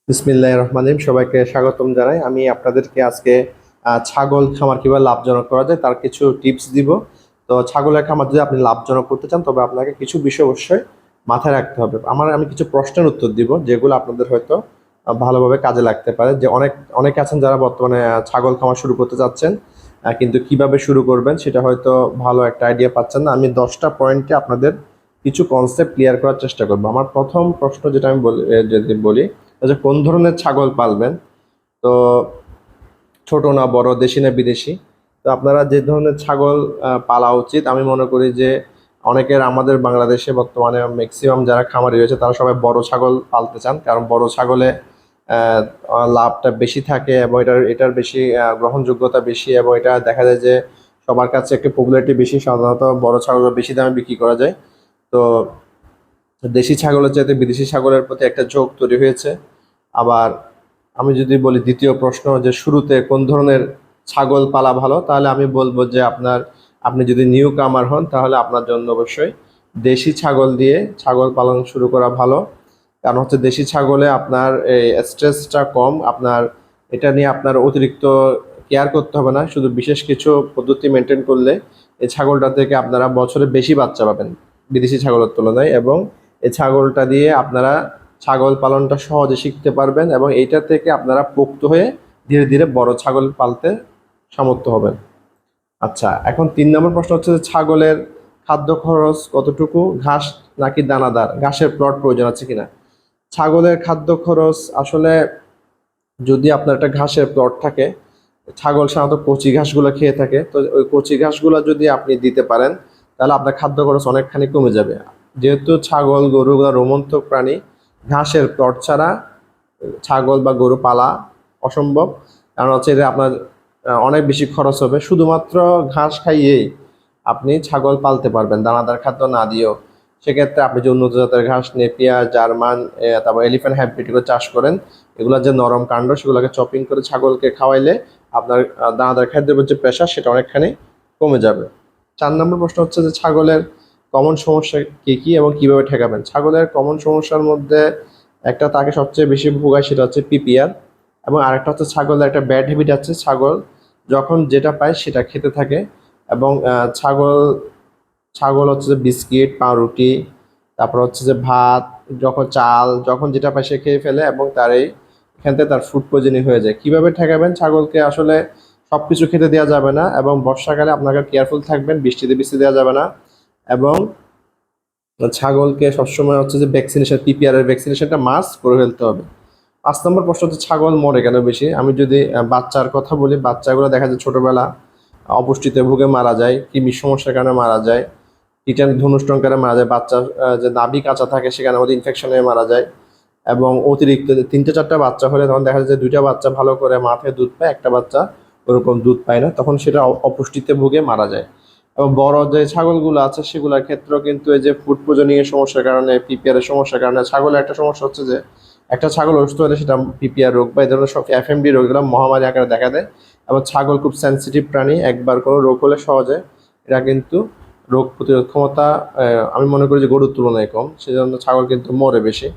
বিসমিল্লাহির রহমানির রহিম। সবাইকে স্বাগতম জানাই। আমি আপনাদেরকে আজকে ছাগল খামার কিভাবে লাভজনক করা যায় তার কিছু টিপস দিব। তো ছাগলের খামার যদি আপনি লাভজনক করতে চান তবে আপনাকে কিছু বিষয় অবশ্যই মাথায় রাখতে হবে। আমি কিছু প্রশ্নের উত্তর দিব যেগুলো আপনাদের হয়তো ভালোভাবে কাজে লাগতে পারে। যে অনেকে আছেন যারা বর্তমানে ছাগল খামার শুরু করতে চাচ্ছেন, কিন্তু কিভাবে শুরু করবেন সেটা হয়তো ভালো একটা আইডিয়া পাচ্ছেন না। আমি 10টা পয়েন্টে আপনাদের কিছু কনসেপ্ট ক্লিয়ার করার চেষ্টা করবো। আমার প্রথম প্রশ্ন যেটা আমি যদি বলি, যে কোন ধরনের ছাগল পালবেন। তো ছোট না বড়, দেশি না বিদেশি। তো আপনারা যে ধরনের ছাগল পালা উচিত, আমি মনে করি যে আমাদের বাংলাদেশে বর্তমানে ম্যাক্সিমাম যারা খামারি রয়েছে তারা সবাই বড় ছাগল পালতে চান, কারণ বড় ছাগলে আহ, লাভটা বেশি থাকে এবং এটার বেশি গ্রহণযোগ্যতা বেশি, এবং এটা দেখা যায় যে সবার কাছে একটু পপুলারিটি বেশি। সাধারণত বড় ছাগল বেশি দামে বিক্রি করা যায়। তো দেশি ছাগলের চাইতে বিদেশি ছাগলের প্রতি একটা ঝোঁক তৈরি হয়েছে। আবার আমি যদি বলি দ্বিতীয় প্রশ্ন, যে শুরুতে কোন ধরনের ছাগল পালা ভালো, তাহলে আমি বলবো যে আপনি যদি নিউ কামার হন তাহলে আপনার জন্য অবশ্যই দেশি ছাগল দিয়ে ছাগল পালন শুরু করা ভালো। কারণ হচ্ছে দেশি ছাগলে আপনার এই স্ট্রেসটা কম, আপনার এটা নিয়ে আপনার অতিরিক্ত কেয়ার করতে হবে না। শুধু বিশেষ কিছু পদ্ধতি মেনটেন করলে এই ছাগলটা থেকে আপনারা বছরে বেশি বাচ্চা পাবেন বিদেশি ছাগলের তুলনায়, এবং এই ছাগলটা দিয়ে আপনারা ছাগল পালনটা সহজে শিখতে পারবেন এবং এইটা থেকে আপনারা পোক্ত হয়ে ধীরে ধীরে বড় ছাগল পালতে সামর্থ্য হবেন। আচ্ছা, এখন 3 নম্বর প্রশ্ন হচ্ছে যে ছাগলের খাদ্য খরচ কতটুকু, ঘাস নাকি দানাদার, ঘাসের প্লট প্রয়োজন আছে কিনা। ছাগলের খাদ্য খরচ আসলে, যদি আপনার একটা ঘাসের প্লট থাকে, ছাগল সাধারণত কচি ঘাসগুলো খেয়ে থাকে, তো ওই কচি ঘাসগুলো যদি আপনি দিতে পারেন তাহলে আপনার খাদ্য খরচ অনেকখানি কমে যাবে। যেহেতু ছাগল গরুগুলো রোমন্থক প্রাণী, ঘাসের প্লট ছাড়া ছাগল বা গরু পালা অসম্ভব। কারণ হচ্ছে যে আপনার অনেক বেশি খরচ হবে। শুধুমাত্র ঘাস খাইয়েই আপনি ছাগল পালতে পারবেন, দানাদার খাদ্য না দিয়েও। সেক্ষেত্রে আপনি যে উন্নত জাতের ঘাস, নেপিয়ার, জার্মান, তারপর এলিফ্যান্ট হাইব্রিড এগুলো চাষ করেন, এগুলোর যে নরম কাণ্ড সেগুলোকে চপিং করে ছাগলকে খাওয়াইলে আপনার দানাদার খাদ্যের উপর যে প্রেশার সেটা অনেকখানি কমে যাবে। 4 নম্বর প্রশ্ন হচ্ছে যে ছাগলের কমন সমস্যা কি কি এবং কিভাবে ঠেকাবেন। ছাগলের কমন সমস্যার মধ্যে একটা তাকে সবচেয়ে বেশি ভোগায়, সেটা হচ্ছে পিপিআর। এবং আরেকটা হচ্ছে ছাগলের একটা ব্যাড হ্যাবিট আছে, ছাগল যখন যেটা পায় সেটা খেতে থাকে। এবং ছাগল ছাগল হচ্ছে যে বিস্কিট, পাউরুটি, তারপর হচ্ছে যে ভাত, যখন চাল, যখন যেটা পায় সে খেয়ে ফেলে এবং এখান থেকে তার ফুড পয়জনিং হয়ে যায়। কিভাবে ঠেকাবেন? ছাগলকে আসলে সবকিছু খেতে দেওয়া যাবে না, এবং বর্ষাকালে আপনাকে কেয়ারফুল থাকবেন, বৃষ্টিতে বৃষ্টি দেওয়া যাবে না। এবং ছাগলকে সবসময় হচ্ছে যে ভ্যাকসিনেশন, পিপিআর এর ভ্যাকসিনেশনটা মাস্ট করে ফেলতে হবে। 5 নম্বর প্রশ্ন হচ্ছে ছাগল মরে কেন বেশি। আমি যদি বাচ্চার কথা বলি, বাচ্চাগুলো দেখা যায় ছোটবেলা অপুষ্টিতে ভুগে মারা যায়, কৃমির সমস্যার কারণে মারা যায়, টিটান ধনুষ্টঙ্কারে মারা যায়, বাচ্চা যে নাভি কাঁচা থাকে সেখানে মধ্যে ইনফেকশন হয়ে মারা যায়। এবং অতিরিক্ত 3টে 4টা বাচ্চা হলে তখন দেখা যায় যে 2টা বাচ্চা ভালো করে মাঠে দুধ পায়, একটা বাচ্চা ওরকম দুধ পায় না, তখন সেটা অপুষ্টিতে ভুগে মারা যায়। এবং বড় যে ছাগলগুলো আছে সেগুলোর ক্ষেত্রেও কিন্তু এই যে ফুড পয়জনিং এর সমস্যার কারণে, পিপিআর এর সমস্যার কারণে, ছাগলের একটা সমস্যা হচ্ছে যে একটা ছাগল অসুস্থ হলে সেটা পিপিআর রোগ বা এই ধরনের সব এফএমডি রোগ, এগুলো মহামারী আকারে দেখা দেয়। এবং ছাগল খুব সেন্সিটিভ প্রাণী, একবার কোনো রোগ হলে সহজে এরা কিন্তু রোগ প্রতিরোধ ক্ষমতা আমি মনে করি যে গরুর তুলনায় কম, সেজন্য ছাগল কিন্তু মরে বেশি।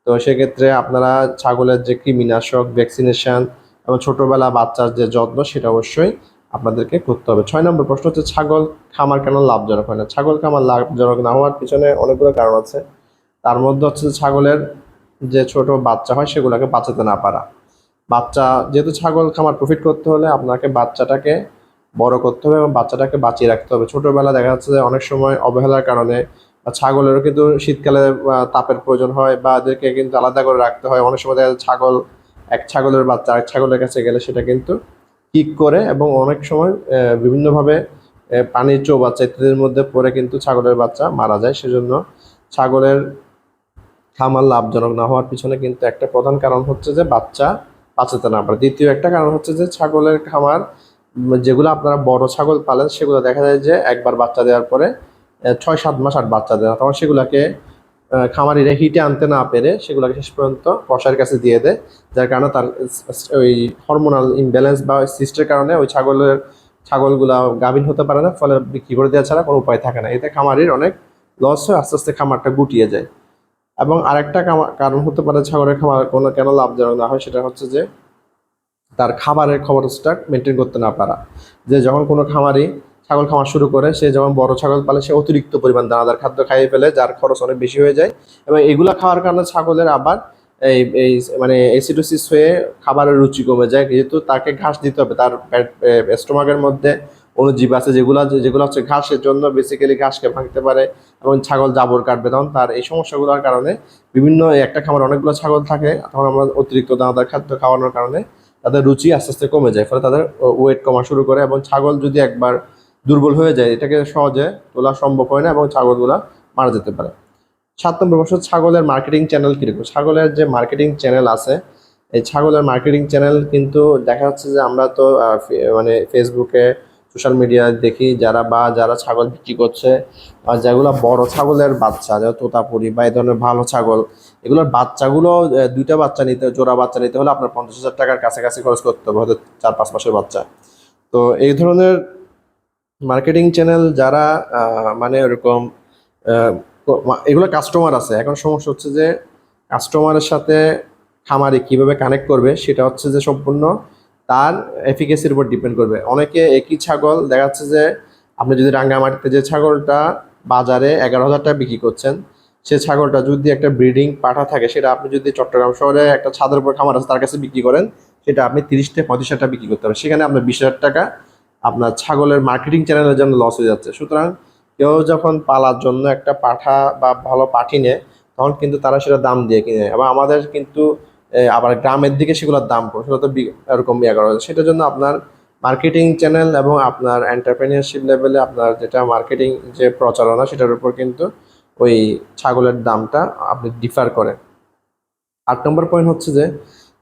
তো সেক্ষেত্রে আপনারা ছাগলের যে কৃমিনাশক, ভ্যাকসিনেশন এবং ছোটবেলা বাচ্চার যে যত্ন সেটা অবশ্যই আপনাদেরকে করতে হবে। 6 নম্বর প্রশ্ন হচ্ছে ছাগল খামার কেন লাভজনক হয় না। ছাগল খামার লাভজনক না হওয়ার পিছনে অনেকগুলো কারণ আছে। তার মধ্যে হচ্ছে যে ছাগলের যে ছোট বাচ্চা হয় সেগুলোকে বাঁচাতে না পারা। যেহেতু ছাগল খামার প্রফিট করতে হলে আপনাকে বাচ্চাটাকে বড় করতে হবে এবং বাচ্চাটাকে বাঁচিয়ে রাখতে হবে। ছোটবেলা দেখা যাচ্ছে যে অনেক সময় অবহেলার কারণে বা ছাগলেরও কিন্তু শীতকালে তাপের প্রয়োজন হয়, বা এদেরকে কিন্তু আলাদা করে রাখতে হয়। অনেক সময় দেখা যায় এক ছাগলের বাচ্চা আরেক ছাগলের কাছে গেলে সেটা কিন্তু কিক করে, এবং অনেক সময় বিভিন্নভাবে পানির চৌবাচ্চা ইত্যাদির মধ্যে পড়ে কিন্তু ছাগলের বাচ্চা মারা যায়। সেজন্য ছাগলের খামার লাভজনক না হওয়ার পিছনে কিন্তু একটা প্রধান কারণ হচ্ছে যে বাচ্চা বাঁচাতে না পারে। দ্বিতীয় একটা কারণ হচ্ছে যে ছাগলের খামার, যেগুলো আপনারা বড় ছাগল পালেন সেগুলো দেখা যায় যে একবার বাচ্চা দেওয়ার পরে 6-7 মাস আর বাচ্চা দেয় না, তখন সেগুলোকে খামারিরা হিটে আনতে না পেরে সেগুলোকে শেষ পর্যন্ত কসাইয়ের কাছে দিয়ে দেয়। যার কারণে তার ওই হরমোনাল ইমব্যালেন্স বা সিস্টের কারণে ওই ছাগলগুলা গাভীন হতে পারে না, ফলে বিক্রি করে দেওয়া ছাড়া কোনো উপায় থাকে না। এতে খামারির অনেক লস হয়, আস্তে আস্তে খামারটা গুটিয়ে যায়। এবং আরেকটা কারণ হতে পারে ছাগলের খামার কোনো কেন লাভজনক না হয়, সেটা হচ্ছে যে তার খাবারের খরচটা মেনটেন করতে না পারা। যে যখন কোনো খামারি ছাগল খামার শুরু করে, সে যখন বড় ছাগল পালে সে অতিরিক্ত পরিমাণ দানাদার খাদ্য খাইয়ে ফেলে, যার খরচ অনেক বেশি হয়ে যায়। এবং এগুলা খাওয়ার কারণে ছাগলের আবার এই এই মানে অ্যাসিডোসিস হয়ে খাবারের রুচি কমে যায়, যেহেতু তাকে ঘাস দিতে হবে। তার স্টোমাকের মধ্যে অণুজীব আছে যেগুলো যেগুলো হচ্ছে ঘাসের জন্য বেসিক্যালি ঘাসকে ভাঙতে পারে এবং ছাগল জাবর কাটবে। তখন তার এই সমস্যাগুলোর কারণে বিভিন্ন একটা খামার অনেকগুলো ছাগল থাকে, তখন আমরা অতিরিক্ত দানাদার খাদ্য খাওয়ানোর কারণে তাদের রুচি আস্তে আস্তে কমে যায়, ফলে তাদের ওয়েট কমা শুরু করে। এবং ছাগল যদি একবার দুর্বল হয়ে যায়, এটাকে সহজে তোলা সম্ভব হয় না এবং ছাগলগুলা মারা যেতে পারে। 7 নম্বর প্রশ্ন, ছাগলের মার্কেটিং চ্যানেল কিরকম? ছাগলের যে মার্কেটিং চ্যানেল আছে, এই ছাগলের মার্কেটিং চ্যানেল কিন্তু দেখা যাচ্ছে যে আমরা তো মানে ফেসবুকে, সোশ্যাল মিডিয়ায় দেখি যারা ছাগল বিক্রি করছে, আর যেগুলো বড় ছাগলের বাচ্চা, যেমন তোতাপুরি বা এই ধরনের ভালো ছাগল, এগুলোর বাচ্চাগুলো দুইটা বাচ্চা নিতে, জোড়া বাচ্চা নিতে হলে আপনার 50,000 টাকার কাছাকাছি খরচ করতে হবে, হয়তো 4-5 মাসের বাচ্চা। তো এই ধরনের মার্কেটিং চ্যানেল যারা মানে ওরকম এগুলো কাস্টমার আছে, এখন সমস্যা হচ্ছে যে কাস্টমারের সাথে খামারি কিভাবে কানেক্ট করবে, সেটা হচ্ছে যে সম্পূর্ণ তার এফিকেসির উপর ডিপেন্ড করবে। অনেকে একই ছাগল দেখা যাচ্ছে যে আপনি যদি রাঙ্গামাটিতে যে ছাগলটা বাজারে 11,000 টাকা বিক্রি করছেন, সে ছাগলটা যদি একটা ব্রিডিং পাঠা থাকে, সেটা আপনি যদি চট্টগ্রাম শহরে একটা ছাদের উপর খামার আছে তার কাছে বিক্রি করেন, সেটা আপনি 30 থেকে 35 হাজার টাকা বিক্রি করতে পারেন। সেখানে আপনার 20,000 টাকা আপনার ছাগলের মার্কেটিং চ্যানেলের জন্য লস হয়ে যাচ্ছে। সুতরাং কেউ যখন পালার জন্য একটা পাঠা বা ভালো পাঠি নেয়, তখন কিন্তু তারা সেটা দাম দিয়ে কিনে। এবং আমাদের কিন্তু আবার গ্রামের দিকে সেগুলোর দাম কম, সেটা তো এরকম ইয়ে করা হয়। সেটার জন্য আপনার মার্কেটিং চ্যানেল এবং আপনার এন্টারপ্রেনিয়রশিপ লেভেলে আপনার যেটা মার্কেটিং যে প্রচারণা, সেটার উপর কিন্তু ওই ছাগলের দামটা আপনি ডিফার করে। 8 নম্বর পয়েন্ট হচ্ছে যে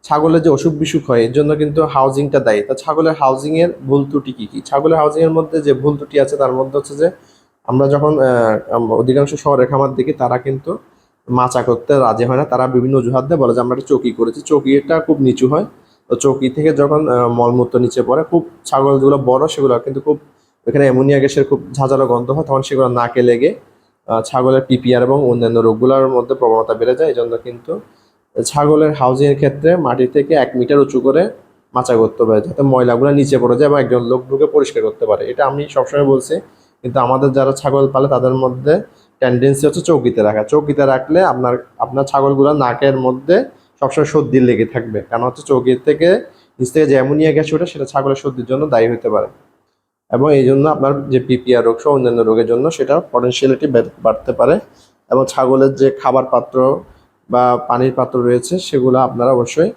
ছাগলের যে অসুখ বিসুখ হয়, এর জন্য কিন্তু হাউজিংটা দায়ী। তা ছাগলের হাউজিং এর ভুল ত্রুটি কি কি? ছাগলের হাউজিং এর মধ্যে যে ভুল ত্রুটি আছে, তার মধ্যে হচ্ছে যে আমরা যখন অধিকাংশ শহরের খামার দেখি, তারা কিন্তু মাচা করতে রাজি হয় না। তারা বিভিন্ন অজুহাত দিয়ে বলে যে আমরা একটা চৌকি করেছি, চৌকিটা খুব নিচু হয়। তো চৌকি থেকে যখন মলমূত্র নিচে পড়ে, খুব ছাগল যেগুলো বড় সেগুলো কিন্তু খুব, এখানে অ্যামোনিয়া গ্যাসের খুব ঝাঁঝালো গন্ধ হয়, তখন সেগুলো নাকে লেগে ছাগলের পিপিআর এবং অন্যান্য রোগগুলোর মধ্যে প্রবণতা বেড়ে যায়। এই জন্য কিন্তু ছাগলের হাউজিং এর ক্ষেত্রে মাটি থেকে 1 মিটার উঁচু করে মাচা করতে হবে, যাতে ময়লাগুলো নিচে পড়ে যায় এবং একজন লোক ঢুকে পরিষ্কার করতে পারে। এটা আমি সবসময় বলছি, কিন্তু আমাদের যারা ছাগল পালে তাদের মধ্যে টেন্ডেন্সি হচ্ছে চৌকিতে রাখা। চৌকিতে রাখলে আপনার আপনার ছাগলগুলো নাকের মধ্যে সবসময় সর্দি লেগে থাকবে, কারণ হচ্ছে চৌকি থেকে নিচ থেকে যে অ্যামোনিয়া গ্যাস ওঠে, সেটা ছাগলের সর্দির জন্য দায়ী হতে পারে। এবং এই জন্য আপনার যে পিপিআর রোগ সহ অন্যান্য রোগের জন্য সেটা পটেনশিয়ালিটি বাড়তে পারে। এবং ছাগলের যে খাবার পাত্র বা পানির পাত্র রয়েছে, সেগুলো আপনারা অবশ্যই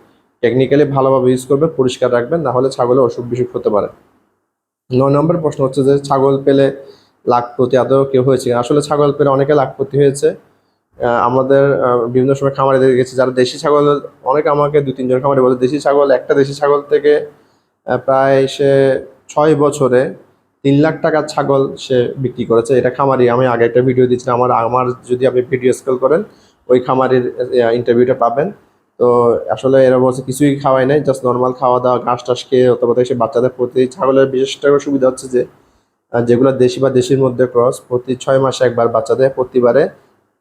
টেকনিক্যালি ভালোভাবে ইউজ করবেন, পরিষ্কার রাখবেন, না হলে ছাগলের অসুখ বিসুখ হতে পারে। 9 নম্বর প্রশ্ন হচ্ছে যে ছাগল পেলে লাখপতি আদৌ কেউ হয়েছে কিনা? আসলে ছাগল পেলে অনেকে লাখপতি হয়েছে। আমাদের বিভিন্ন সময় খামারে গেছি, যারা দেশি ছাগল, অনেকে আমাকে 2-3 জন খামারে বলে দেশি ছাগল, একটা দেশি ছাগল থেকে প্রায় সে 6 বছরে 3 লাখ টাকার ছাগল সে বিক্রি করেছে। এটা খামারি, আমি আগে একটা ভিডিও দিয়েছিলাম, আমার যদি আপনি ভিডিও স্ক্রল করেন ওই খামারির ইন্টারভিউটা পাবেন। তো আসলে এরা বলছে কিছুই খাওয়াই নাই, জাস্ট নর্মাল খাওয়া দাওয়া ঘাস টাস খেয়ে অথবা সে বাচ্চাদের প্রতি। ছাগলের বিশেষ একটা সুবিধা হচ্ছে যে যেগুলো দেশি বা দেশির মধ্যে ক্রস, প্রতি 6 মাসে একবার বাচ্চা দেয়, প্রতিবারে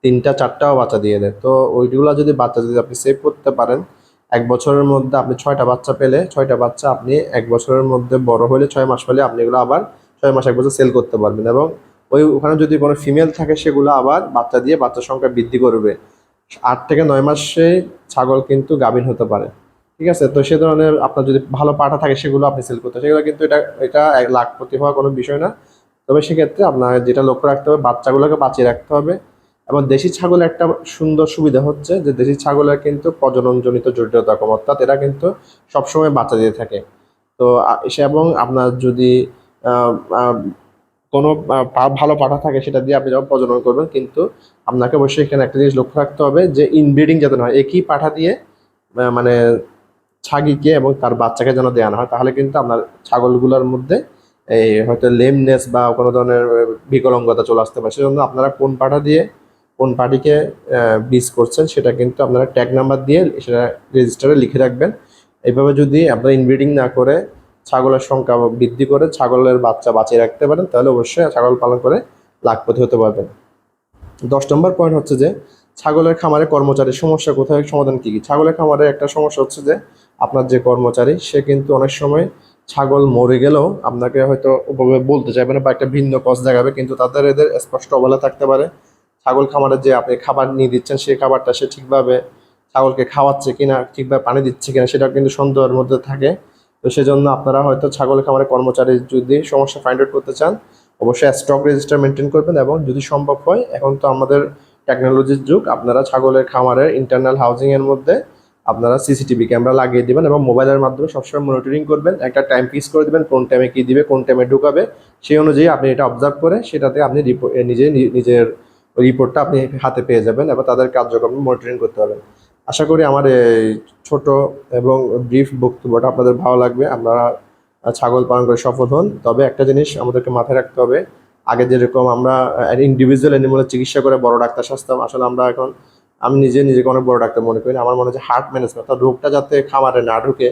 3টা 4টাও বাচ্চা দিয়ে দেয়। তো ওইগুলো যদি বাচ্চা যদি আপনি সেভ করতে পারেন, 1 বছরের মধ্যে আপনি 6টা বাচ্চা পেলে, 6টা বাচ্চা আপনি 1 বছরের মধ্যে বড় হলে 6 মাস পেলে আপনি এগুলো আবার 6 মাস 1 বছর সেল করতে পারবেন। এবং ওখানে যদি কোনো ফিমেল থাকে, সেগুলো আবার বাচ্চা দিয়ে বাচ্চার সংখ্যা বৃদ্ধি করবে। 8 থেকে 9 মাসে ছাগল কিন্তু গাভীন হতে পারে। ঠিক আছে, তো সে ধরনের আপনার যদি ভালো পাঠা থাকে, সেগুলো আপনি সেল করতে, সেগুলো কিন্তু এটা 1 লাখপতি হওয়ার কোনো বিষয় না। তবে সেক্ষেত্রে আপনার যেটা লক্ষ্য রাখতে হবে, বাচ্চাগুলোকে বাঁচিয়ে রাখতে হবে। এবং দেশি ছাগলের একটা সুন্দর সুবিধা হচ্ছে যে দেশি ছাগলের কিন্তু প্রজননজনিত জটিলতা কম, অর্থাৎ এরা কিন্তু সবসময় বাচ্চা দিয়ে থাকে। তো এবং আপনার যদি আহ, আহ, কোনো ভালো পাঠা থাকে, সেটা দিয়ে আপনি যখন প্রজনন করবেন, কিন্তু আপনাকে অবশ্যই এখানে একটা জিনিস লক্ষ্য রাখতে হবে যে ইনব্রিডিং যাতে না হয়। একই পাঠা দিয়ে মানে ছাগিকে এবং তার বাচ্চাকে যেন দেওয়া না হয়, তাহলে কিন্তু আপনার ছাগলগুলোর মধ্যে এই হয়তো লেমনেস বা কোনো ধরনের বিকলাঙ্গতা চলে আসতে পারে। সেজন্য আপনারা কোন পাঠা দিয়ে কোন পার্টিকে বীজ করছেন, সেটা কিন্তু আপনারা ট্যাগ নাম্বার দিয়ে সেটা রেজিস্টারে লিখে রাখবেন। এইভাবে যদি আপনারা ইনব্রিডিং না করে ছাগলের সংখ্যা বৃদ্ধি করে ছাগলের বাচ্চা বাঁচিয়ে রাখতে পারেন, তাহলে অবশ্যই ছাগল পালন করে লাখপতি হতে পারবেন। 10 নম্বর পয়েন্ট হচ্ছে যে ছাগলের খামারে কর্মচারীর সমস্যা কোথায়, সমাধান কি কি? ছাগলের খামারে একটা সমস্যা হচ্ছে যে আপনার যে কর্মচারী সে কিন্তু অনেক সময় ছাগল মরে গেলেও আপনাকে হয়তো ওভাবে বলতে চাইবে না বা একটা ভিন্ন পথ দেখাবে, কিন্তু তাদের এদের স্পষ্ট অবহেলা থাকতে পারে। ছাগল খামারে যে আপনি খাবার নিয়ে দিচ্ছেন সেই খাবারটা সে ঠিকভাবে ছাগলকে খাওয়াচ্ছে কিনা, ঠিকভাবে পানি দিচ্ছে কিনা, সেটা কিন্তু সন্দেহের মধ্যে থাকে। তো সেজন্য আপনারা হয়তো ছাগল খামারে কর্মচারী যদি সমস্যা ফাইন্ড আউট করতে চান, অবশ্যই স্টক রেজিস্টার মেনটেন করবেন, এবং যদি সম্ভব হয়, এখন তো আমাদের টেকনোলজির যুগ, আপনারা ছাগলের খামারের ইন্টারনাল হাউজিং এর মধ্যে আপনারা সিসিটিভি ক্যামেরা লাগিয়ে দিবেন এবং মোবাইলের মাধ্যমে সবসময় মনিটরিং করবেন। একটা টাইম ফিক্স করে দিবেন কোন টাইমে কি দিবে, কোন টাইমে ঢুকাবে, সেই অনুযায়ী আপনি এটা অবজার্ভ করে সেটাতে আপনি নিজের রিপোর্টটা আপনি হাতে পেয়ে যাবেন এবং তাদের কার্যক্রম মনিটরিং করতে পারবেন। আশা করি আমার এই ছোট এবং ব্রিফ বক্তব্যটা আপনাদের ভালো লাগবে, আপনারা ছাগল পালন করে সফল হন। তবে একটা জিনিস আমাদেরকে মাথায় রাখতে হবে, আগে যেরকম আমরা ইন্ডিভিজুয়াল অ্যানিমালের চিকিৎসা করে বড় ডাক্তার সাজতাম, আসলে আমরা এখন, আমি নিজেকে অনেক বড় ডাক্তার মনে করি না। আমার মনে হয় যে হার্ট ম্যানেজমেন্ট, অর্থাৎ রোগটা যাতে খামারে না ঢুকে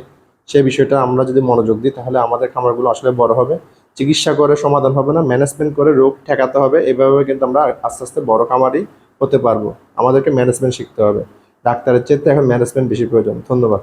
সেই বিষয়টা আমরা যদি মনোযোগ দিই তাহলে আমাদের খামারগুলো আসলে বড় হবে। চিকিৎসা করে সমাধান হবে না, ম্যানেজমেন্ট করে রোগ ঠেকাতে হবে। এভাবে কিন্তু আমরা আস্তে আস্তে বড় খামারই হতে পারবো। আমাদেরকে ম্যানেজমেন্ট শিখতে হবে, ডাক্তারের চেয়ে এখন ম্যানেজমেন্ট বেশি প্রয়োজন। ধন্যবাদ।